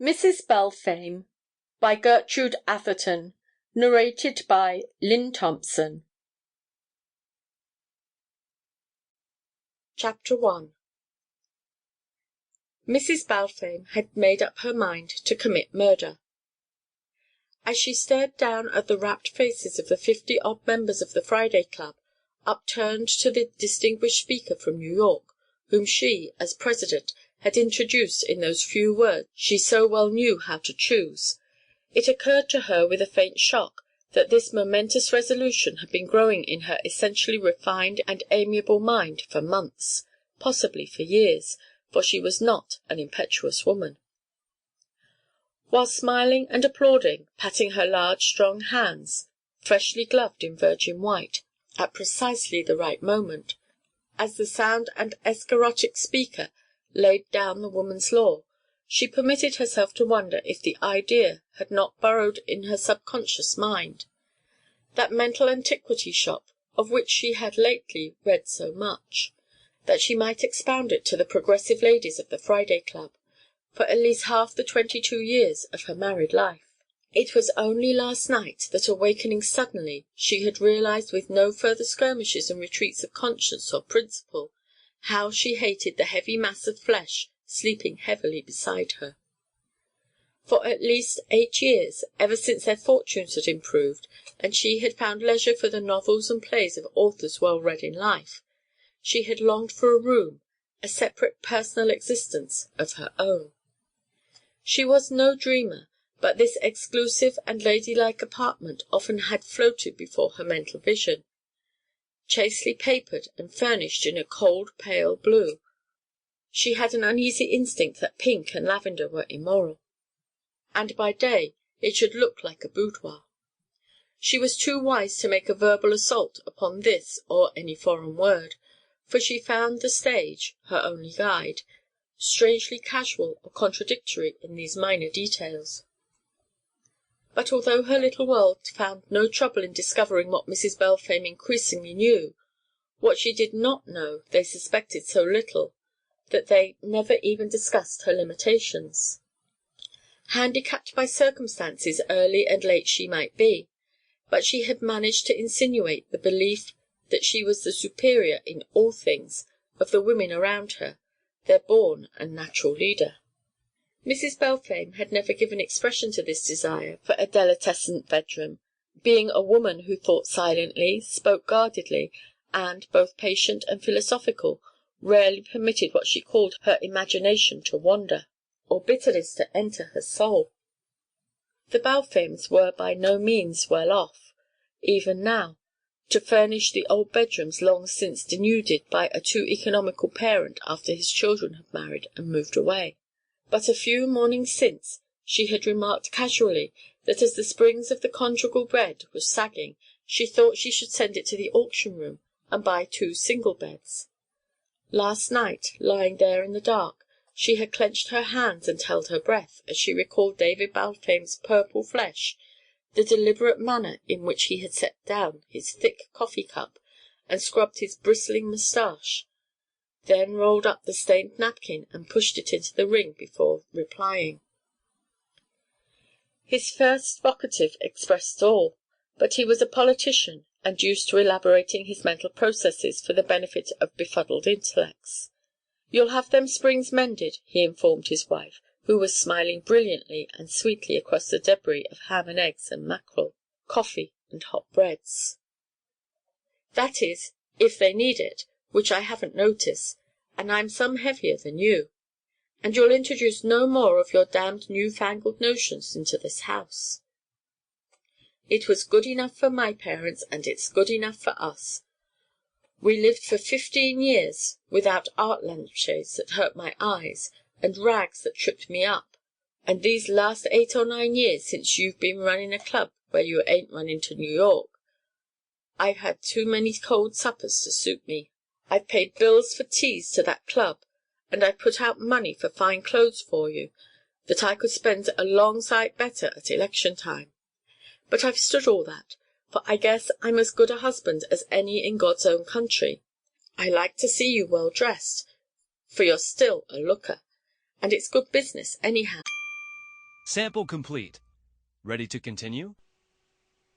Mrs. Balfame by Gertrude Atherton. Narrated by Lynne Thompson. Chapter 1. Mrs. Balfame had made up her mind to commit murder. As she stared down at the rapt faces of the 50-odd members of the Friday Club, upturned to the distinguished speaker from New York, whom she, as president, had introduced in those few words she so well knew how to choose, it occurred to her with a faint shock that this momentous resolution had been growing in her essentially refined and amiable mind for months, possibly for years, for she was not an impetuous woman. While smiling and applauding, patting her large strong hands, freshly gloved in virgin white, at precisely the right moment, as the sound and escharotic speaker laid down the woman's law, she permitted herself to wonder if the idea had not burrowed in her subconscious mind, that mental antiquity shop of which she had lately read so much, that she might expound it to the progressive ladies of the Friday Club for at least half the 22 years of her married life. It was only last night that, awakening suddenly, she had realized with no further skirmishes and retreats of conscience or principle how she hated the heavy mass of flesh sleeping heavily beside her. For at least 8 years, ever since their fortunes had improved and she had found leisure for the novels and plays of authors well read in life, she had longed for a room, a separate personal existence of her own. She was no dreamer, but this exclusive and ladylike apartment often had floated before her mental vision, chastely papered and furnished in a cold pale blue. She had an uneasy instinct that pink and lavender were immoral, and by day it should look like a boudoir. She was too wise to make a verbal assault upon this or any foreign word, for she found the stage, her only guide, strangely casual or contradictory in these minor details. But although her little world found no trouble in discovering what Mrs. Balfame increasingly knew, what she did not know they suspected so little that they never even discussed her limitations. Handicapped by circumstances early and late she might be, but she had managed to insinuate the belief that she was the superior in all things of the women around her, their born and natural leader. Mrs. Balfame had never given expression to this desire for a delitescent bedroom, being a woman who thought silently, spoke guardedly, and, both patient and philosophical, rarely permitted what she called her imagination to wander, or bitterness to enter her soul. The Balfames were by no means well off, even now, to furnish the old bedrooms long since denuded by a too economical parent after his children had married and moved away. But a few mornings since she had remarked casually that as the springs of the conjugal bed were sagging she thought she should send it to the auction room and buy 2 single beds. Last night, lying there in the dark, she had clenched her hands and held her breath as she recalled David Balfame's purple flesh, the deliberate manner in which he had set down his thick coffee cup and scrubbed his bristling moustache, then rolled up the stained napkin and pushed it into the ring before replying. His first vocative expressed all, but he was a politician and used to elaborating his mental processes for the benefit of befuddled intellects. "You'll have them springs mended," he informed his wife, who was smiling brilliantly and sweetly across the debris of ham and eggs and mackerel, coffee and hot breads. "That is, if they need it, which I haven't noticed, and I'm some heavier than you. And you'll introduce no more of your damned new-fangled notions into this house. It was good enough for my parents, and it's good enough for us. We lived for 15 years without art lampshades that hurt my eyes and rags that tripped me up, and these last 8 or 9 years since you've been running a club where you ain't run into New York, I've had too many cold suppers to suit me. I've paid bills for teas to that club, and I've put out money for fine clothes for you that I could spend a long sight better at election time. But I've stood all that, for I guess I'm as good a husband as any in God's own country. I like to see you well dressed, for you're still a looker, and it's good business anyhow. Sample complete. Ready to continue?